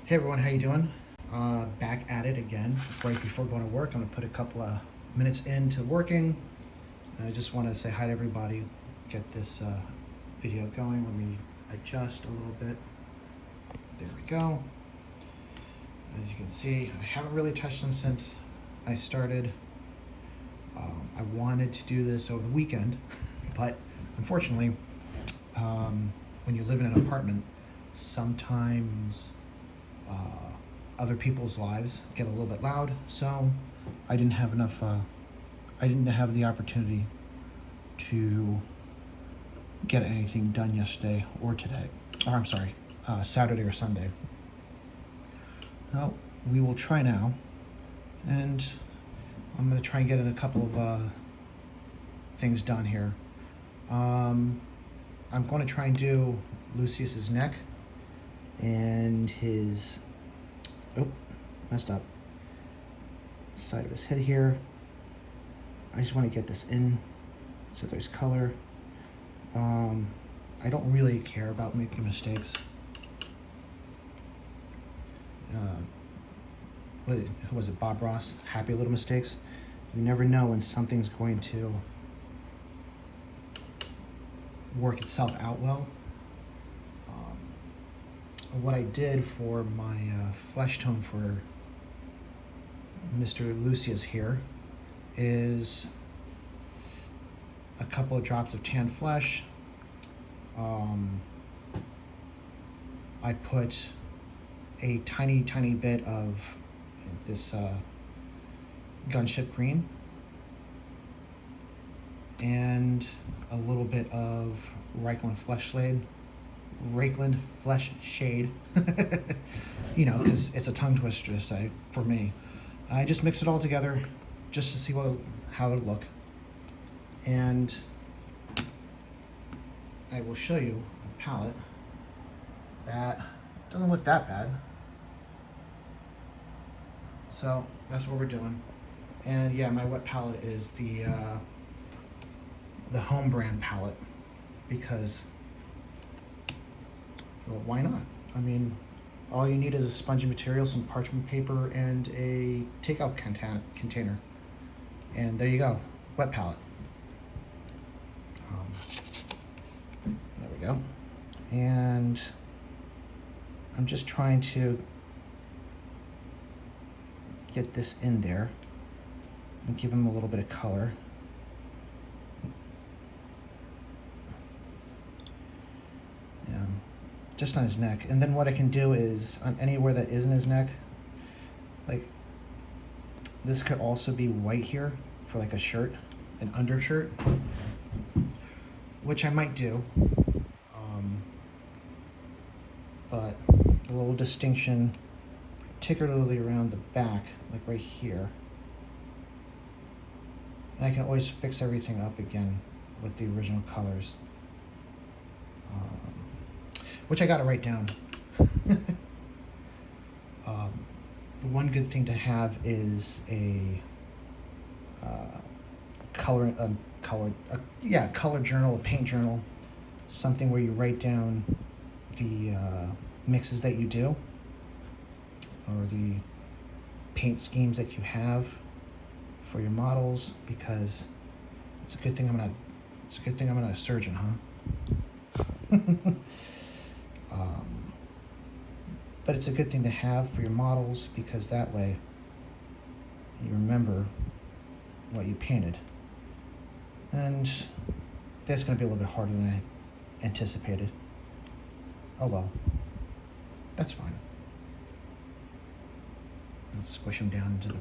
Hey everyone, how you doing? Back at it again. Right before going to work, I'm gonna put a couple of minutes into working. And I just want to say hi to everybody. Get this video going. Let me adjust a little bit. There we go. As you can see, I haven't really touched them since I started. I wanted to do this over the weekend, but unfortunately, when you live in an apartment, sometimes other people's lives get a little bit loud, so I didn't have enough. I didn't have the opportunity to get anything done yesterday or today, or I'm sorry, Saturday or Sunday. Well, we will try now, and I'm going to try and get in a couple of things done here. I'm going to try and do Lucius's neck and his messed up side of his head here. I just want to get this in so there's color. I don't really care about making mistakes. Who was it, Bob Ross? Happy little mistakes. You never know when something's going to work itself out well. What I did for my flesh tone for Mr. Lucius here is a couple of drops of tan flesh. I put a tiny bit of this gunship green and a little bit of Reichland flesh shade, you know, because it's a tongue twister to say for me. I just mixed it all together just to see how it would look, and I will show you a palette that doesn't look that bad. So that's what we're doing. And yeah, my wet palette is the home brand palette because, well, why not? I mean, all you need is a spongy material, some parchment paper, and a takeout container. And there you go, wet palette. There we go. And I'm just trying to get this in there and give him a little bit of color. Yeah, just on his neck. And then what I can do is on anywhere that isn't his neck, like this could also be white here for like a shirt, an undershirt, which I might do. But a little distinction, particularly around the back, like right here. And I can always fix everything up again with the original colors, which I got to write down. One good thing to have is a color journal, a paint journal, something where you write down the mixes that you do or the paint schemes that you have for your models, because it's a good thing I'm not a surgeon, huh? But it's a good thing to have for your models because that way you remember what you painted. And that's going to be a little bit harder than I anticipated. Oh well, that's fine. Let's squish them down into the...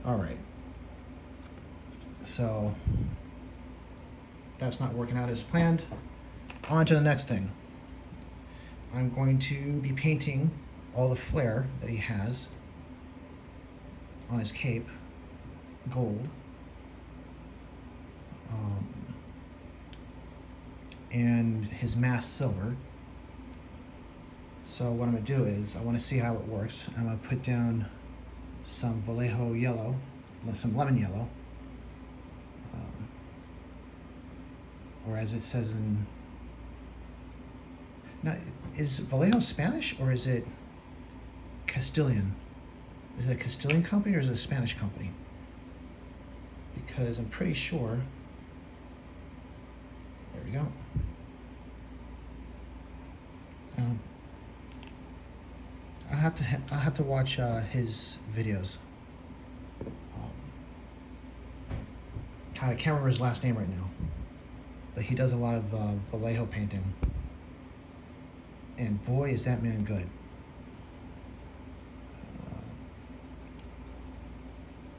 All right. So that's not working out as planned. On to the next thing. I'm going to be painting all the flare that he has on his cape gold. And his mask silver. So what I'm going to do is I want to see how it works. I'm going to put down some Vallejo yellow, some lemon yellow, or as it says in, no, Is Vallejo Spanish or is it Castilian? Is it a Castilian company or is it a Spanish company? Because I'm pretty sure. There we go. I'll have to watch his videos. I can't remember his last name right now, but he does a lot of Vallejo painting, and boy, is that man good.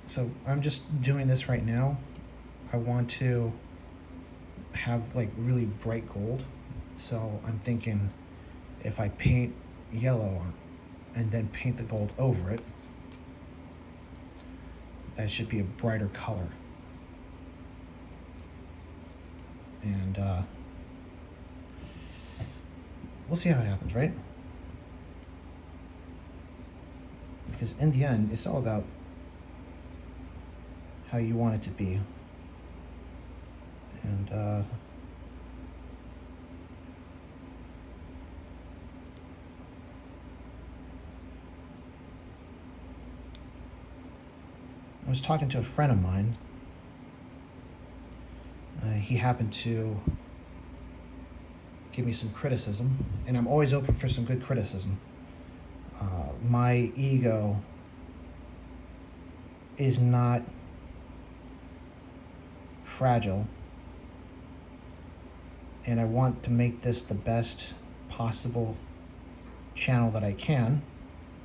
So I'm just doing this right now. I want to have like really bright gold, so I'm thinking if I paint yellow on and then paint the gold over it, that should be a brighter color. And we'll see how it happens, right? Because in the end, it's all about how you want it to be. And I was talking to a friend of mine. He happened to give me some criticism, and I'm always open for some good criticism. My ego is not fragile, and I want to make this the best possible channel that I can,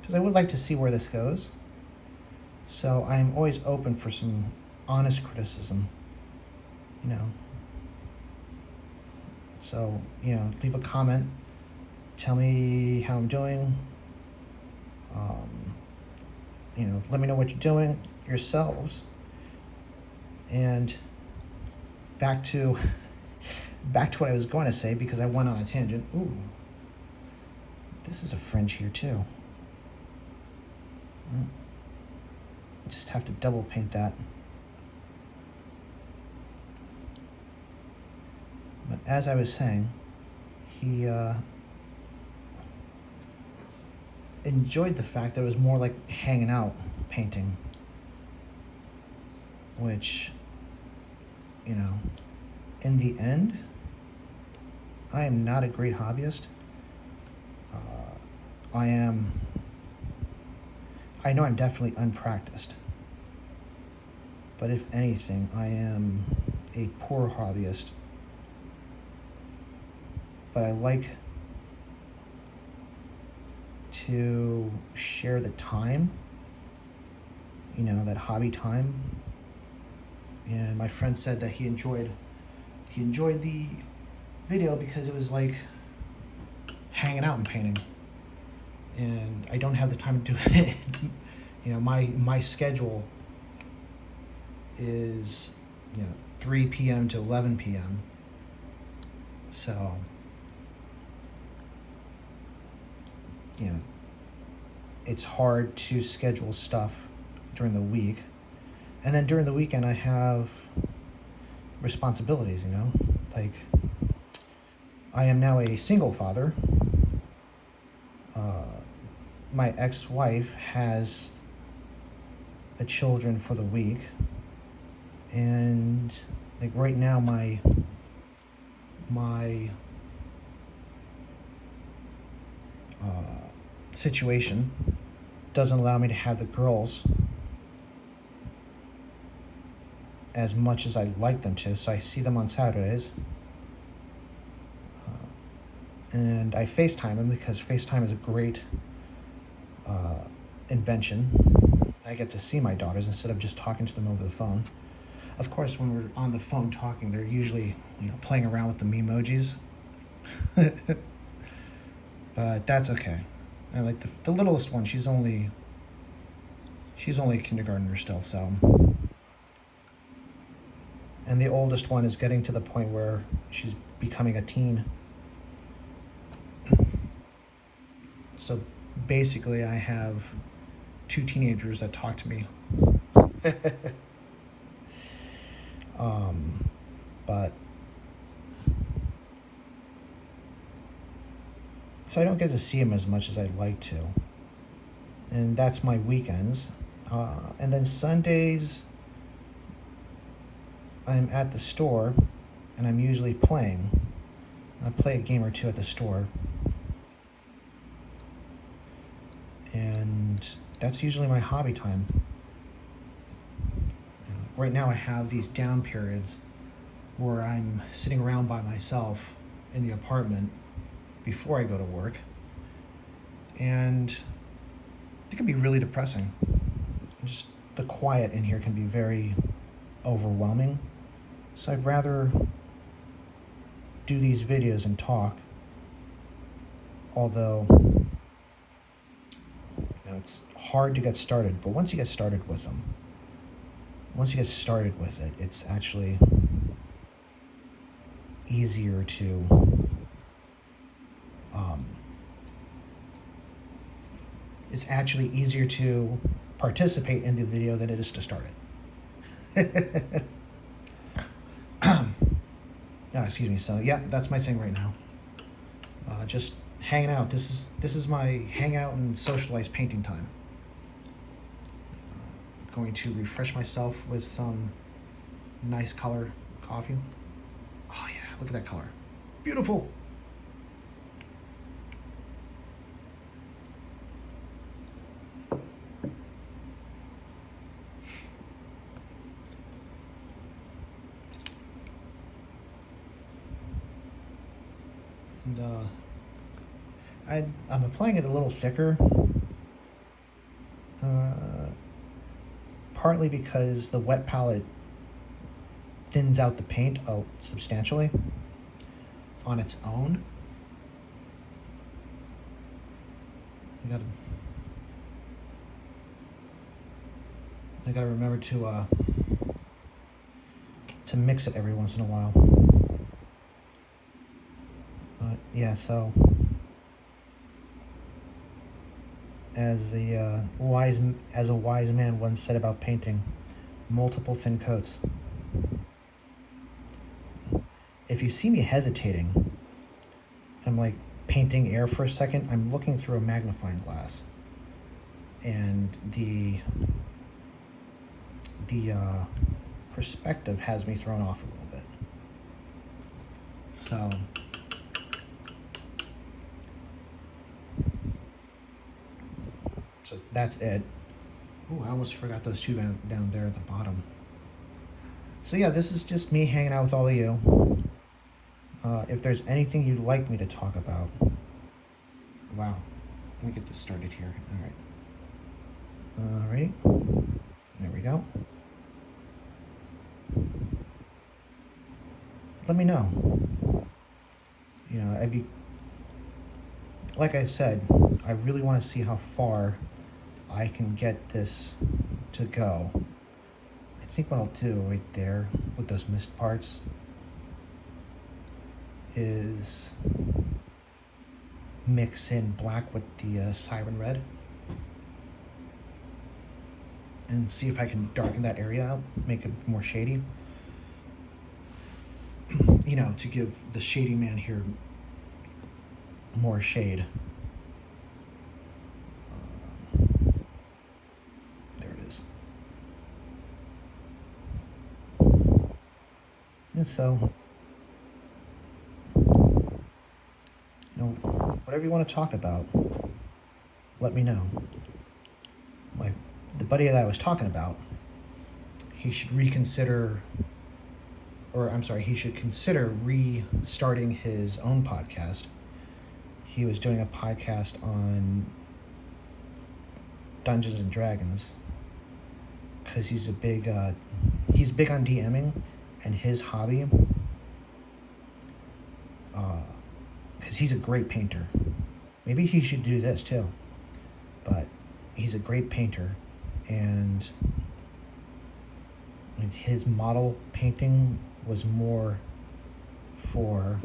because I would like to see where this goes. So I'm always open for some honest criticism, you know. So, you know, leave a comment, tell me how I'm doing, you know, let me know what you're doing yourselves. And back to what I was going to say, because I went on a tangent. Ooh, this is a fringe here too. I just have to double paint that. But as I was saying, he enjoyed the fact that it was more like hanging out painting, which, you know, in the end, I am not a great hobbyist. I know I'm definitely unpracticed, but if anything, I am a poor hobbyist. But I like to share the time, you know, that hobby time. And my friend said that he enjoyed the video because it was like hanging out and painting. And I don't have the time to do it. You know, my schedule is, you know, 3 p.m. to 11 p.m. So, you know, it's hard to schedule stuff during the week. And then during the weekend, I have responsibilities, you know? Like, I am now a single father. My ex-wife has the children for the week. And, like, right now, my situation doesn't allow me to have the girls as much as I'd like them to, so I see them on Saturdays. And I FaceTime them because FaceTime is a great invention. I get to see my daughters instead of just talking to them over the phone. Of course, when we're on the phone talking, they're usually, you know, playing around with the memojis. But that's okay. I like the littlest one. She's only a kindergartner still, so. And the oldest one is getting to the point where she's becoming a teen. So basically, I have 2 teenagers that talk to me. So I don't get to see him as much as I'd like to. And that's my weekends. And then Sundays, I'm at the store, and I'm usually playing. I play a game or two at the store. And that's usually my hobby time. Right now I have these down periods where I'm sitting around by myself in the apartment before I go to work. And it can be really depressing. Just the quiet in here can be very overwhelming. So I'd rather do these videos and talk, although it's hard to get started. But once you get started with them, it's actually easier to participate in the video than it is to start it. Excuse me. So yeah, that's my thing right now. Just hanging out. This is my hangout and socialize painting time. Going to refresh myself with some nice color coffee. Oh yeah, look at that color. Beautiful. And I'm applying it a little thicker, partly because the wet palette thins out the paint substantially on its own. I gotta remember to mix it every once in a while. Yeah, so as a wise man once said about painting, multiple thin coats. If you see me hesitating, I'm like painting air for a second, I'm looking through a magnifying glass, and the perspective has me thrown off a little bit. So that's it. Oh, I almost forgot those two down there at the bottom. So yeah, this is just me hanging out with all of you. If there's anything you'd like me to talk about. Wow. Let me get this started here. All right. There we go. Let me know. Like I said, I really want to see how far I can get this to go. I think what I'll do right there with those missed parts is mix in black with the siren red and see if I can darken that area out, make it more shady. To give the shady man here more shade. There it is. And so, whatever you want to talk about, let me know. The buddy that I was talking about, he should consider restarting his own podcast. He was doing a podcast on Dungeons and Dragons because he's big on DMing, and his hobby, because he's a great painter. Maybe he should do this too, but he's a great painter, and his model painting was more for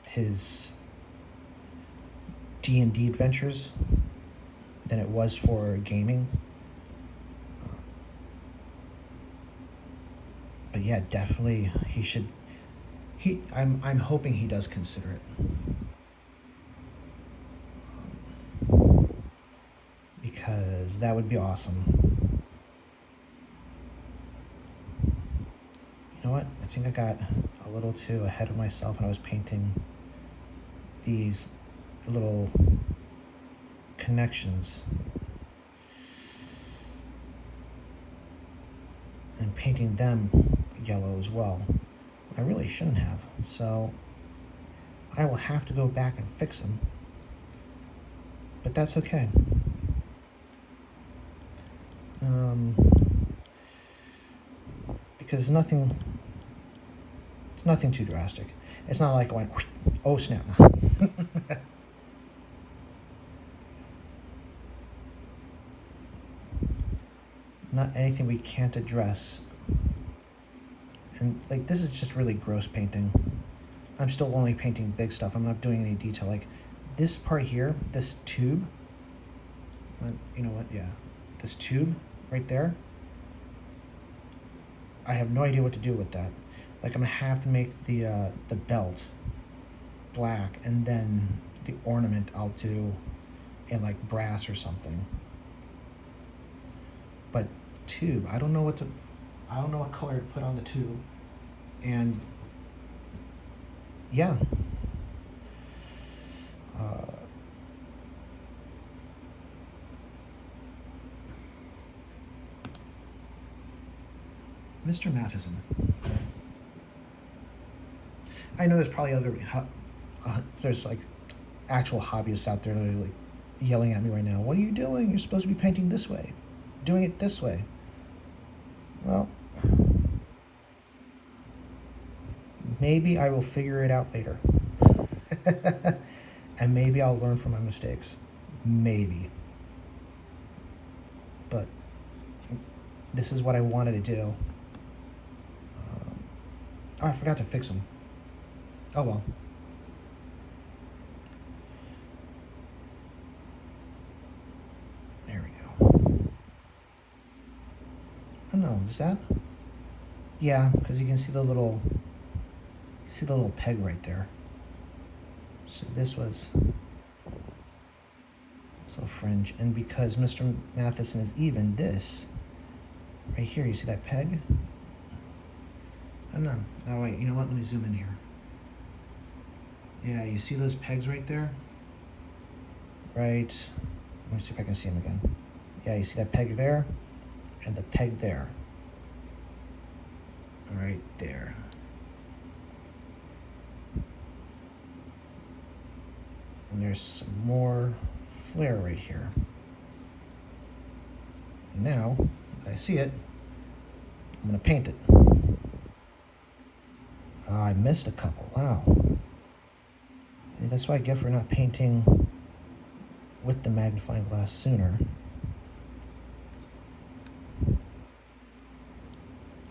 his D&D adventures than it was for gaming. But yeah, definitely he I'm hoping he does consider it. Because that would be awesome. You know what? I think I got a little too ahead of myself when I was painting these little connections and painting them yellow as well. I really shouldn't have. So I will have to go back and fix them. But that's okay. Because it's nothing too drastic. It's not like going, oh snap. Not anything we can't address. And like, this is just really gross painting. I'm still only painting big stuff. I'm not doing any detail. Like this part here, this tube, you know what? Yeah, this tube right there. I have no idea what to do with that. Like I'm gonna have to make the belt black, and then the ornament I'll do in like brass or something. But tube, I don't know what color to put on the tube. And yeah. Mr. Mattheson. I know there's probably there's like actual hobbyists out there that are like yelling at me right now. What are you doing? You're supposed to be painting this way, doing it this way. Well, maybe I will figure it out later. And maybe I'll learn from my mistakes. Maybe. But this is what I wanted to do. Oh, I forgot to fix them. Oh well. There we go. Oh no, is that? Yeah, because you can see the little peg right there. So this was so fringe, and because Mr. Mattheson is even, this right here, you see that peg? I don't know. Oh wait, you know what? Let me zoom in here. Yeah, you see those pegs right there? Right. Let me see if I can see them again. Yeah, you see that peg there? And the peg there. Right there. And there's some more flare right here. Now, I see it, I'm gonna paint it. I missed a couple, wow. That's what I get for not painting with the magnifying glass sooner.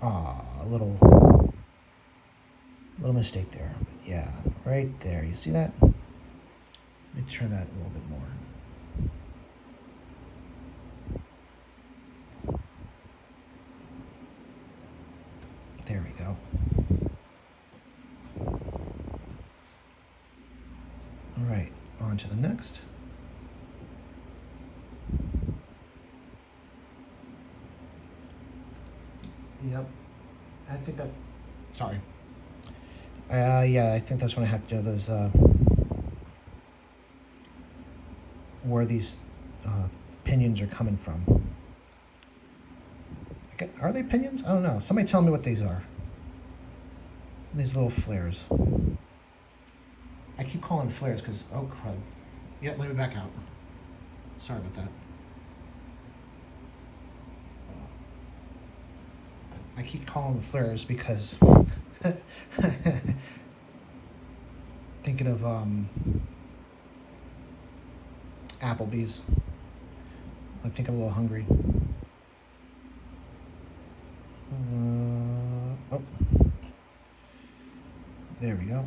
A little mistake there. Yeah, right there, you see that? Let me turn that a little bit more. There we go. All right, on to the next. Yep, I think that, sorry. Yeah, I think that's when I have to do those, where these pinions are coming from. Okay, are they pinions? I don't know. Somebody tell me what these are. These little flares. I keep calling flares because, oh crud. Yep, let me back out. Sorry about that. I keep calling them flares because thinking of Applebee's. I think I'm a little hungry. Oh, there we go.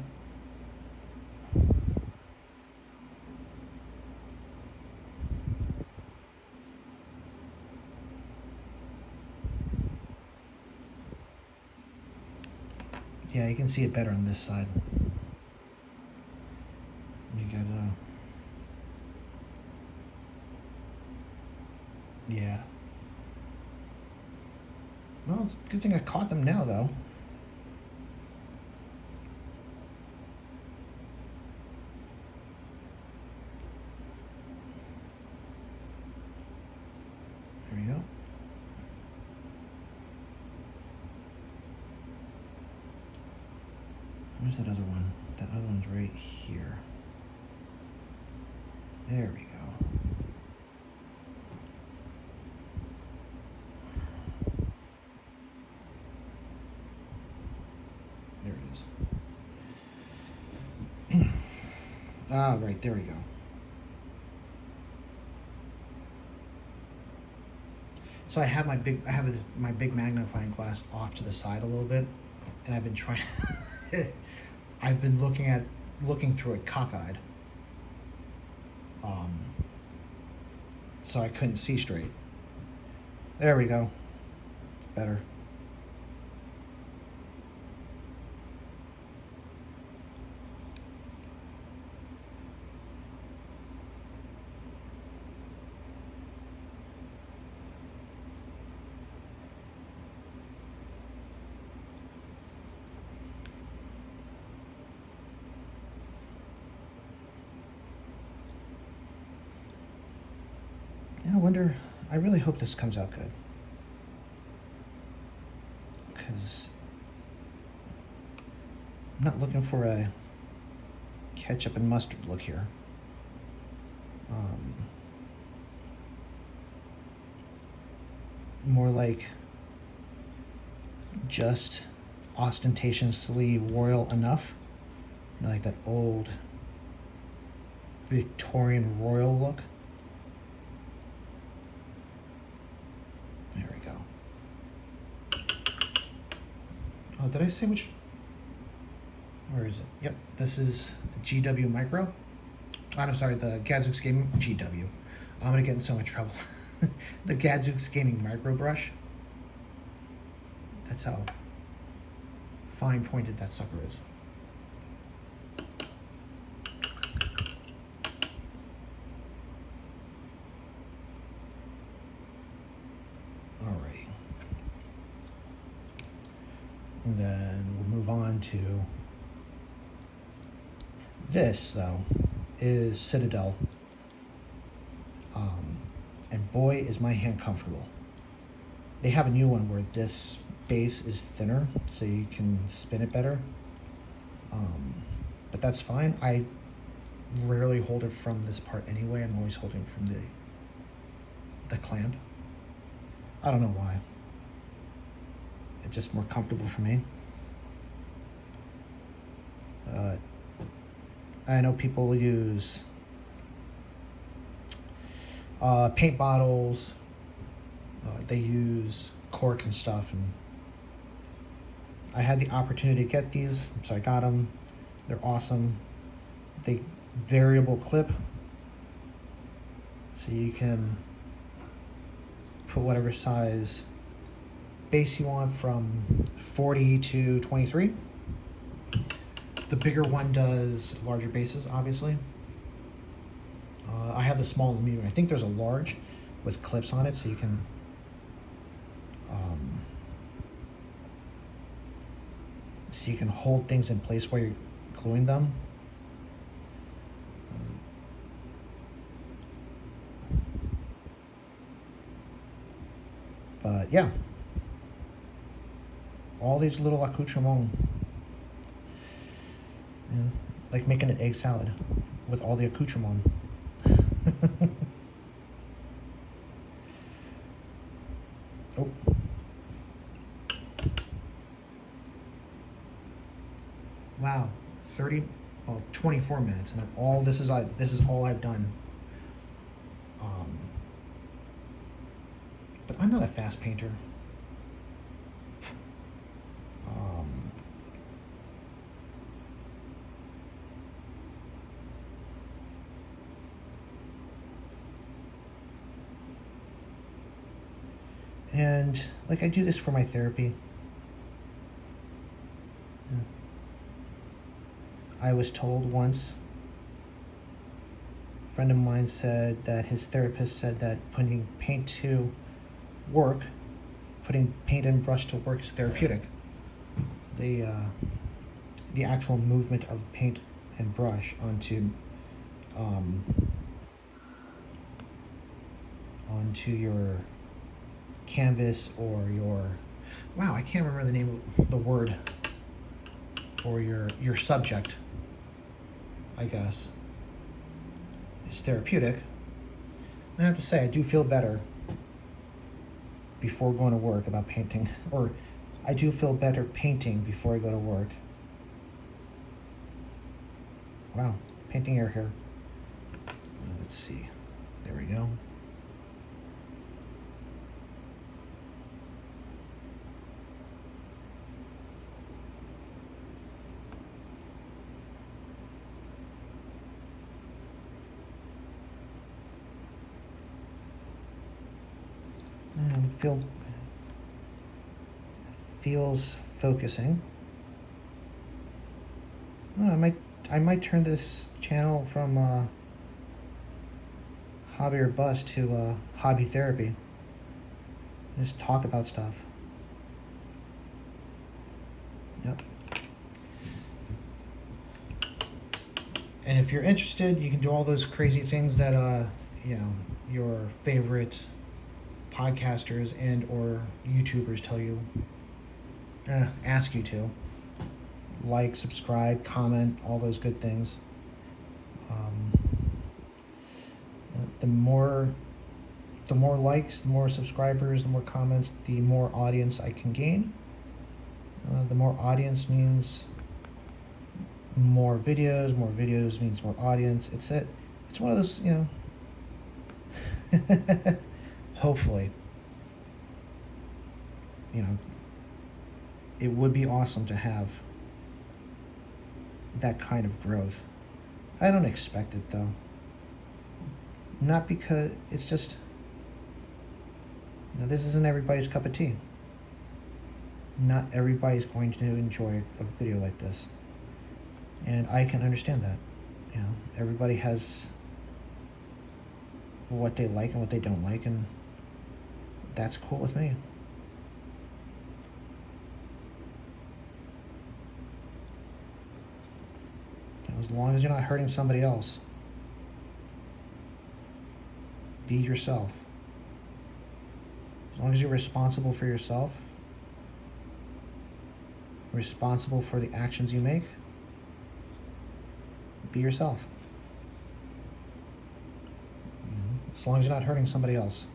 Yeah, you can see it better on this side. You got yeah. Well, it's a good thing I caught them now, though. There we go. Where's that other one? That other one's right here. There we go. There it is. Ah, right, there we go. So I have my big magnifying glass off to the side a little bit, and I've been trying. I've been looking through it cockeyed, so I couldn't see straight. There we go. It's better. I wonder, I really hope this comes out good. Because I'm not looking for a ketchup and mustard look here. More like just ostentatiously royal enough. You know, like that old Victorian royal look. There we go. Oh, did I say which? Where is it? Yep, this is the GW Micro. Oh, I'm sorry, the Gadzooks Gaming GW. I'm gonna get in so much trouble. The Gadzooks Gaming Micro Brush. That's how fine pointed that sucker is. Alright. And then we'll move on to this, though, is Citadel. And boy, is my hand comfortable. They have a new one where this base is thinner, so you can spin it better. But that's fine. I rarely hold it from this part anyway. I'm always holding from the clamp. I don't know why. It's just more comfortable for me. I know people use paint bottles. They use cork and stuff, and I had the opportunity to get these, so I got them. They're awesome. They variable clip, so you can put whatever size base you want from 40 to 23. The bigger one does larger bases, obviously. I have the small and medium. I think there's a large with clips on it, so you can hold things in place while you're gluing them. But yeah, all these little accoutrements, like making an egg salad with all the accoutrements. Oh. Wow, 24 minutes, and this is all I've done. But I'm not a fast painter. And like I do this for my therapy. Yeah. I was told once, a friend of mine said that his therapist said that putting paint to work, putting paint and brush to work is therapeutic. The actual movement of paint and brush onto your canvas or your, wow, I can't remember the name of the word for your subject, I guess, is therapeutic. I have to say, I do feel better before going to work about painting, or I do feel better painting before I go to work. Wow, painting air here. Let's see. There we go. Feels focusing. Oh, I might turn this channel from hobby or bust to hobby therapy. Just talk about stuff. Yep. And if you're interested, you can do all those crazy things that your favorite podcasters and or YouTubers tell you, ask you to. Like, subscribe, comment, all those good things. The more likes, the more subscribers, the more comments, the more audience I can gain. The more audience means more videos. More videos means more audience. It's one of those, hopefully, it would be awesome to have that kind of growth. I don't expect it though. Not because it's just, this isn't everybody's cup of tea. Not everybody's going to enjoy a video like this. And I can understand that. Everybody has what they like and what they don't like, and that's cool with me. As long as you're not hurting somebody else, be yourself. As long as you're responsible for yourself, responsible for the actions you make, be yourself. As long as you're not hurting somebody else.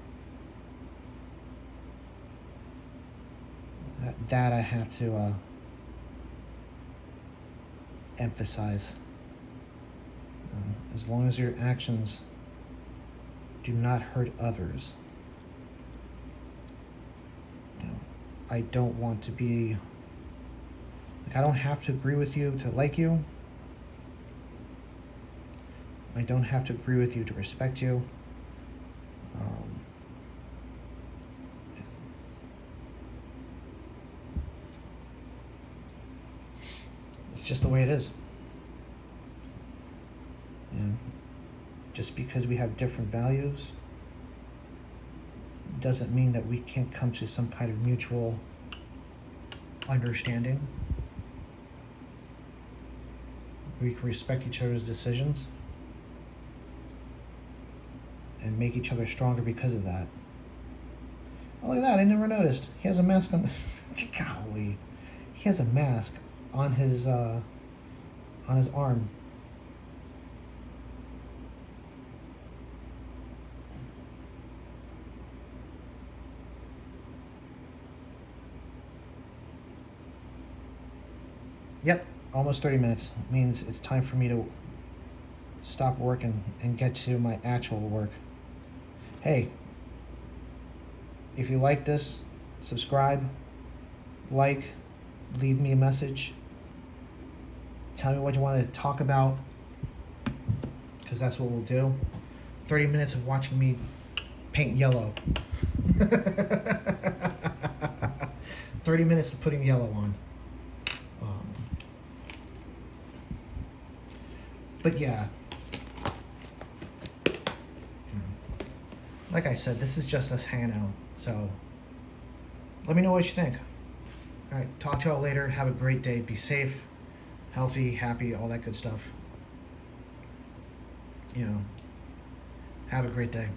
That I have to emphasize. As long as your actions do not hurt others. I don't want to be, I don't have to agree with you to like you. I don't have to agree with you to respect you. It's just the way it is. Just because we have different values doesn't mean that we can't come to some kind of mutual understanding. We can respect each other's decisions and make each other stronger because of that. Oh, look at that, I never noticed. He has a mask on. Golly. He has a mask on his arm. Yep, almost 30 minutes. It means it's time for me to stop working and get to my actual work. Hey, if you like this, subscribe, like, leave me a message. Tell me what you want to talk about, because that's what we'll do. 30 minutes of watching me paint yellow. 30 minutes of putting yellow on. yeah. Like I said, this is just us hanging out. So let me know what you think. All right, talk to y'all later. Have a great day. Be safe, healthy, happy, all that good stuff. Have a great day.